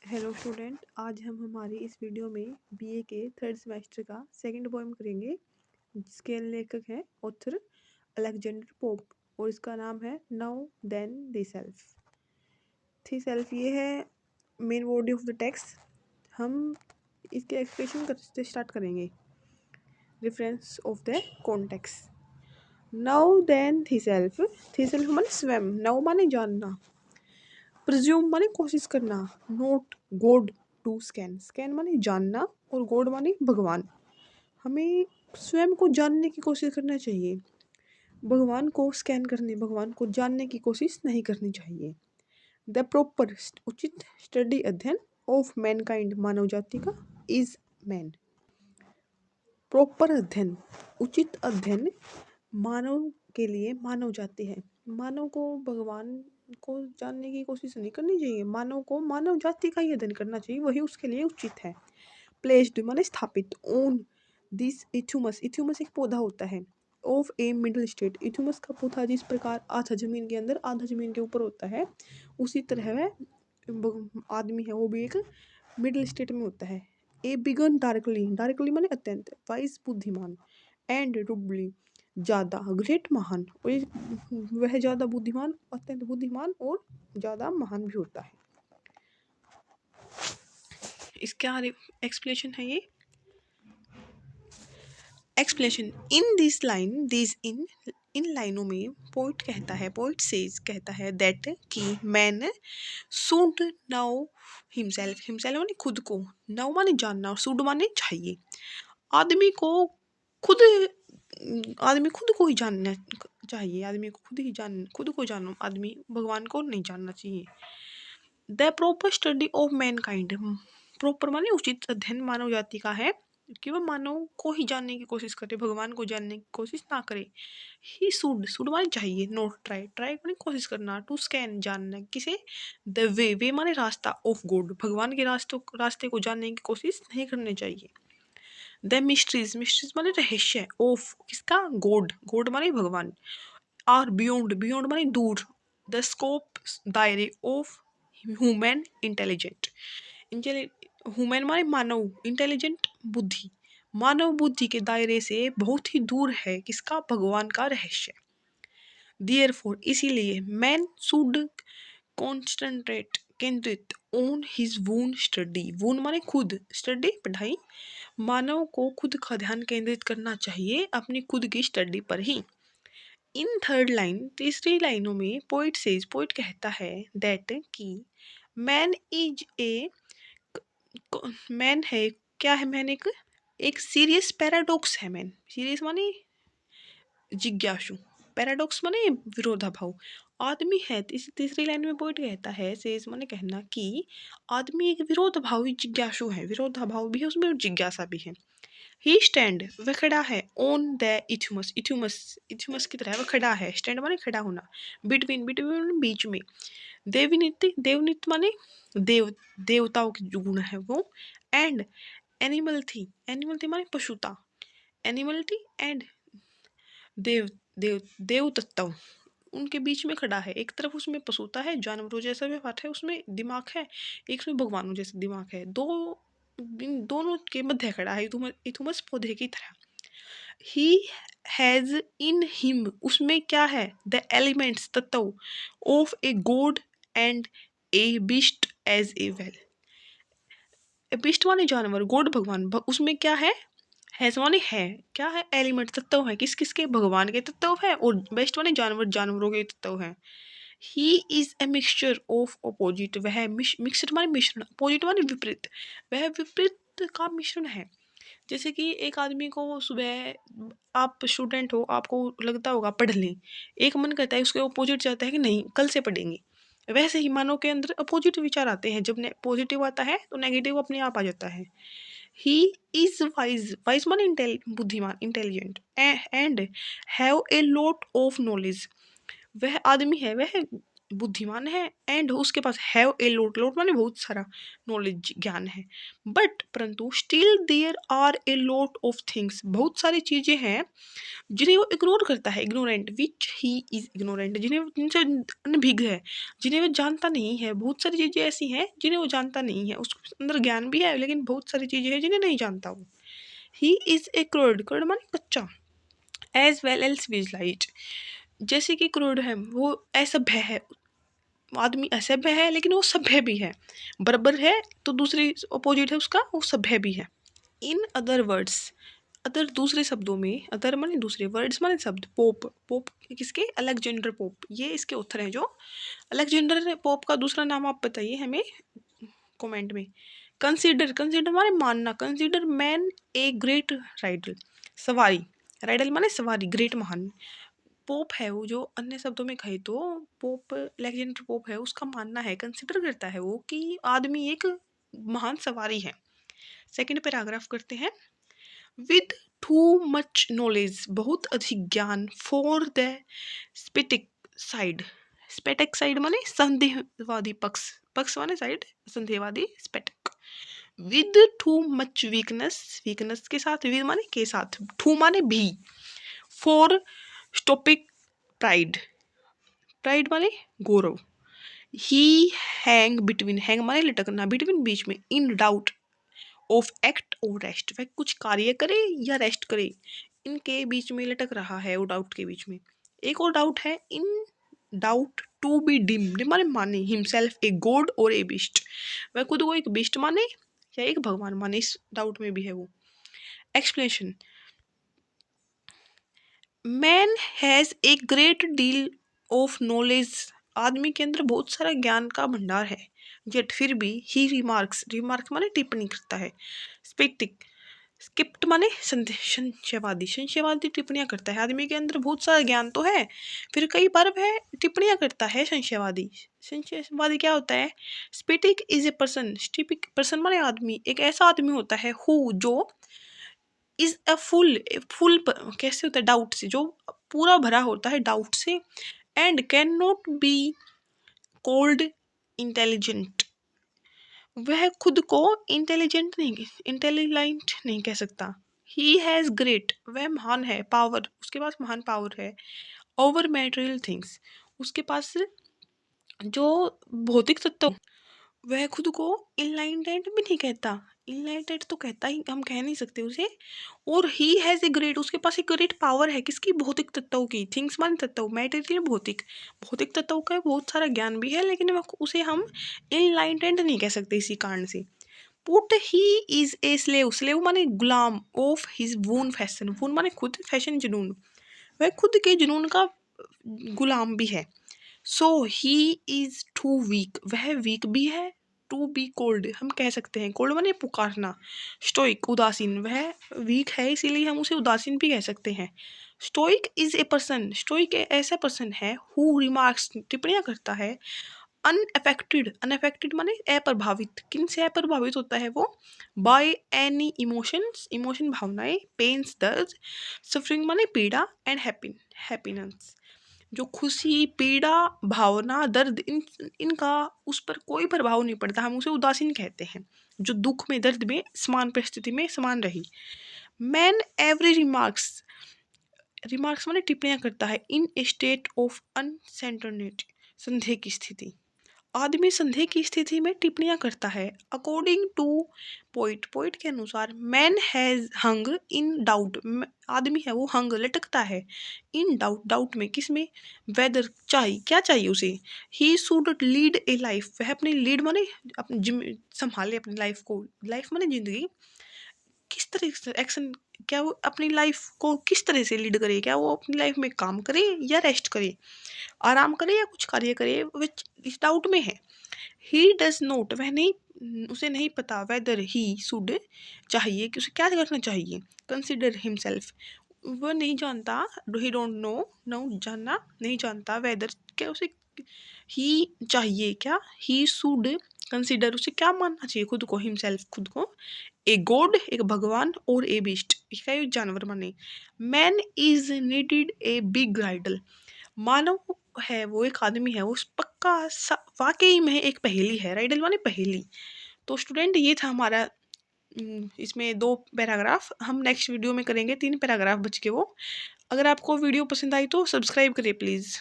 Hello student, आज हम हमारी इस वीडियो में बीए के थर्ड सेमेस्टर का सेकंड पोएम करेंगे, जिसके लेखक हैं ऑथर अलेक्जेंडर पोप और इसका नाम है know then thyself. Thyself ये है main body of the text. हम इसके एक्सप्रेशन से स्टार्ट करेंगे। Reference of the context. Know then thyself माने स्वयं, नाउ माने जानना, प्रिज्यूम माने कोशिश करना, not god to scan, scan माने जानना और गॉड माने भगवान। हमें स्वयं को जानने की कोशिश करना चाहिए, भगवान को स्कैन करने, भगवान को जानने की कोशिश नहीं करनी चाहिए। द प्रॉपर उचित स्टडी अध्ययन ऑफ मैनकाइंड मानव जाति का इज मैन। प्रॉपर अध्ययन, उचित अध्ययन मानव के लिए मानव जाति है। मानव को भगवान को जानने की कोशिश नहीं करनी चाहिए, मानव को मानव जाति का ही अध्ययन करना चाहिए, वही उसके लिए उचित है। प्लेस्ड माने स्थापित, ओन दिस इथ्यूमस, इथ्यूमस एक पौधा होता है, ऑफ ए मिडिल स्टेट, इथ्यूमस का पौधा जिस प्रकार आधा जमीन के अंदर आधा जमीन के ऊपर होता है, उसी तरह वह आदमी है वो भी एक मिडिल स्टेट में होता है। ए बिगन डार्कली, डार्कली माने अत्यंत, वाइज बुद्धिमान, एंड रुबली ज़्यादा, ग्रेट महान, वह ज़्यादा बुद्धिमान, अत्यंत बुद्धिमान और ज़्यादा महान भी होता है। इसका एक्सप्लेनेशन है ये। Explanation in this line, this in लाइनों में पोइट कहता है, पोइट सेज कहता है दैट कि man should now himself, himself माने खुद को, नाउ माने जानना और शुड माने चाहिए। आदमी को खुद आदमी खुद को ही जानना चाहिए, आदमी को खुद को जानो, आदमी भगवान को नहीं जानना चाहिए। The proper study of Mankind, proper माने उचित अध्ययन मानव जाति का है कि वह मानव को ही जानने की कोशिश करे, भगवान को जानने की कोशिश ना करे। ही शुड माने चाहिए, नॉट ट्राई, ट्राई माने कोशिश करना, टू स्कैन जानना, किसे, द वे माने रास्ता, ऑफ गॉड भगवान के रास्ते को जानने की कोशिश नहीं करनी चाहिए। द मिस्ट्रीज, मिस्ट्रीज माने रहस्य, ऑफ किसका, गॉड, गॉड माने भगवान, आर बियॉन्ड, बियॉन्ड माने दूर, द स्कोप दायरे ऑफ ह्यूमन इंटेलिजेंट, ह्यूमन माने मानव, इंटेलिजेंट बुद्धि, मानव बुद्धि के दायरे से बहुत ही दूर है किसका, भगवान का रहस्य। देयरफॉर इसीलिए मैन शुड कॉन्सेंट्रेट, केंद्रित, ऑन हिज वून स्टडी, वून माने खुद, स्टडी पढ़ाई, मानव को खुद का ध्यान केंद्रित करना चाहिए अपनी खुद की स्टडी पर ही। इन थर्ड लाइन, तीसरी लाइनों में पोइट सेज, पोइट कहता है दैट कि मैन इज ए, मैन है, क्या है मैन, एक सीरियस पैराडॉक्स है। मैन सीरियस माने जिज्ञासु, पैराडॉक्स माने विरोधाभाव, आदमी है। तीसरी लाइन में पोइट कहता है, सेज माने कहना, कि आदमी एक विरोधाभावी जिज्ञासु है, विरोधाभाव भी है उसमें और जिज्ञासा भी है। ही स्टैंड, वह खड़ा है, ऑन द इथ्यूमस, इथ्यूमस, इथ्यूमस की तरह वह खड़ा है, स्टैंड माने खड़ा होना, बिटवीन, बिटवीन बीच में, देवनीति, देवनीति माने देवताओं के जो गुण है वो, एंड एनिमल थी, एनिमल थी माने पशुता, एनिमल थी एंड देव तत्व, उनके बीच में खड़ा है। एक तरफ उसमें पशुता है, जानवरों जैसा व्यवहार है, उसमें दिमाग है, एक उसमें भगवानों जैसा दिमाग है, इन दोनों के मध्य खड़ा है, इथुमस पौधे की तरह। ही हैज इन हिम, उसमें क्या है, द एलिमेंट्स तत्व, of a god and a beast as a well, beast माने जानवर, गॉड भगवान, उसमें क्या है माने है, क्या है, एलिमेंट तत्व है, किस किस के, भगवान के तत्व है, और बेस्ट माने जानवर, जानवरों के तत्व है। He is a mixture of opposite, वह मिक्सचर माने मिश्रण, अपोजिट माने विपरीत, वह विपरीत का मिश्रण है। जैसे कि एक आदमी को सुबह, आप स्टूडेंट हो, आपको लगता होगा पढ़ लें, एक मन करता है उसके अपोजिट चाहता है कि नहीं कल से पढ़ेंगे, वैसे ही मानव के अंदर अपोजिट विचार आते हैं, जब पॉजिटिव आता है तो नेगेटिव अपने आप आ जाता है। ही इज वाइज, वाइज माने बुद्धिमान, intelligent, and have a lot of knowledge, वह आदमी है, वह बुद्धिमान है, एंड उसके पास हैव ए लोट, लोट माने बहुत सारा नॉलेज ज्ञान है, बट परंतु still there are a lot of things, बहुत सारी चीजें हैं जिन्हें वो इग्नोर करता है, ignorant which he is ignorant, जिनसे अनभिज्ञ है, जिन्हें वो जानता नहीं है। बहुत सारी चीजें ऐसी हैं जिन्हें वो जानता नहीं है, उसके अंदर ज्ञान भी है लेकिन बहुत सारी चीजें हैं जिन्हें नहीं जानता वो। ही इज ए क्रोड, क्रोड माने बच्चा, एज वेल एल्स विजलाइट, जैसे कि क्रोड है वो असभ्य है, आदमी असभ्य है लेकिन वो सभ्य भी है, बराबर है तो दूसरी अपोजिट है उसका, वो सभ्य भी है। इन अदर वर्ड्स, अदर दूसरे शब्दों में, अदर माने दूसरे, वर्ड्स माने शब्द, पोप, पोप किसके, अलेक्जेंडर पोप, ये इसके उत्तर हैं जो अलेक्जेंडर पोप का दूसरा नाम आप बताइए हमें कमेंट में। कंसीडर, कंसीडर माने मानना, consider man a great Rydal, सवारी, राइडल माने सवारी, ग्रेट महान, पोप है वो जो अन्य शब्दों में कहे तो पोप, अलेक्जेंडर पोप है, उसका मानना है, कंसिडर करता है वो कि आदमी एक महान सवारी है। सेकंड पैराग्राफ करते हैं। विद टू मच नॉलेज, बहुत अधिक ज्ञान, for the sceptic side, sceptic side माने संदेहवादी पक्ष, पक्ष माने साइड, संदेहवादी sceptic. With too much weakness, weakness के साथ, विद माने के साथ, टू माने भी, फॉर स्टोपिक प्राइड, प्राइड माने गौरव, ही हैंग बिटवीन, हैंग माने लटकना, बिटवीन बीच में, इन डाउट ऑफ एक्ट और रेस्ट, वह कुछ कार्य करे या रेस्ट करे, इनके बीच में लटक रहा है वो, डाउट के बीच में। एक और डाउट है, in doubt to be deem, deem माने माने, हिमसेल्फ ए गॉड और ए बिस्ट, वह खुद को एक बिस्ट माने या एक भगवान माने, इस डाउट में भी है वो। Explanation, man has a great deal of knowledge, आदमी के अंदर बहुत सारा ज्ञान का भंडार है, यट फिर भी ही रिमार्क्स, रिमार्क्स माने टिप्पणी करता है, स्पेक्टिक, स्किप्ट माने संशयवादी, संशयवादी टिप्पणियां करता है, आदमी के अंदर बहुत सारा ज्ञान तो है फिर कई बार वह टिप्पणियां करता है संशयवादी। संशयवादी क्या होता है, स्पेटिक इज ए पर्सन, स्टिपिक पर्सन माने आदमी, एक ऐसा आदमी होता है हु जो इज अ फुल, फुल कैसे होता है, डाउट से, जो पूरा भरा होता है डाउट से, and can not be called intelligent, वह खुद को इंटेलिजेंट नहीं, इंटेलिजेंट नहीं कह सकता। ही हैज ग्रेट, वह महान है, पावर, उसके पास महान पावर है, ओवर मैटेरियल थिंग्स, उसके पास जो भौतिक तत्व, वह खुद को इनलाइटेंड भी नहीं कहता, इनलाइटेंड तो कहता ही, हम कह नहीं सकते उसे। और ही हैज़ ए ग्रेट, उसके पास एक ग्रेट पावर है, किसकी, भौतिक तत्वों की, थिंग्स मान तत्व, मैटेरियल भौतिक, भौतिक तत्वों का बहुत सारा ज्ञान भी है लेकिन उसे हम इनलाइटेंड नहीं कह सकते इसी कारण से। Put he is a slave, slave माने गुलाम, ऑफ हिज वून फैशन, वून माने खुद, फैशन जुनून, वह खुद के जुनून का गुलाम भी है। सो ही इज टू वीक, वह वीक भी है, टू बी कोल्ड, हम कह सकते हैं, कोल्ड माने पुकारना, स्टोइक उदासीन, वह वीक है इसीलिए हम उसे उदासीन भी कह सकते हैं। Stoic is a person, stoic ऐसा पर्सन है हु रिमार्क्स, टिप्पणियां करता है, अनअफेक्टेड, अनअफेक्टेड माने अप्रभावित, किन से अप्रभावित होता है वो, बाय एनी इमोशंस, इमोशन भावनाएं, पेन्स दर्द, सफरिंग माने पीड़ा, एंड हैप्पीनेस, जो खुशी, पीड़ा, भावना, दर्द, इनका उस पर कोई प्रभाव नहीं पड़ता, हम उसे उदासीन कहते हैं, जो दुख में, दर्द में समान परिस्थिति में समान रही। मैन एवरी रिमार्क्स, रिमार्क्स माने टिप्पणियां करता है, इन ए स्टेट ऑफ अनसर्टेनिटी, संदेह की स्थिति, आदमी संदेह की स्थिति में टिप्पणियां करता है। अकॉर्डिंग टू पोइट, पोइट के अनुसार, man has hung in doubt, आदमी है वो हंग, लटकता है, इन डाउट, डाउट में, किस में, वेदर, चाहिए क्या चाहिए उसे, he should lead A life, वह अपनी लीड माने अपनी संभाले अपनी लाइफ को, लाइफ माने जिंदगी, किस तरह से एक्शन, क्या वो अपनी लाइफ को किस तरह से लीड करे, क्या वो अपनी लाइफ में काम करे या रेस्ट करे, आराम करे या कुछ कार्य करे, विच इस डाउट में है। ही डज नोट, वह नहीं, उसे नहीं पता, वेदर ही शुड, चाहिए कि उसे क्या करना चाहिए, कंसिडर हिमसेल्फ, वह नहीं जानता, ही डोंट नो, नो जानना, नहीं जानता, वेदर क्या उसे, ही चाहिए क्या, ही शुड कंसिडर, उसे क्या मानना चाहिए खुद को, हिमसेल्फ खुद को, ए गॉड एक भगवान, और ए बीस्ट इसका एक जानवर माने। Man is needed a big idol, मानव है वो एक आदमी है वो वाकई में एक पहेली है, राइडल माने पहेली। तो स्टूडेंट ये था हमारा इसमें 2 पैराग्राफ, हम नेक्स्ट वीडियो में करेंगे 3 पैराग्राफ बच के वो। अगर आपको वीडियो पसंद आई तो सब्सक्राइब करिए प्लीज़।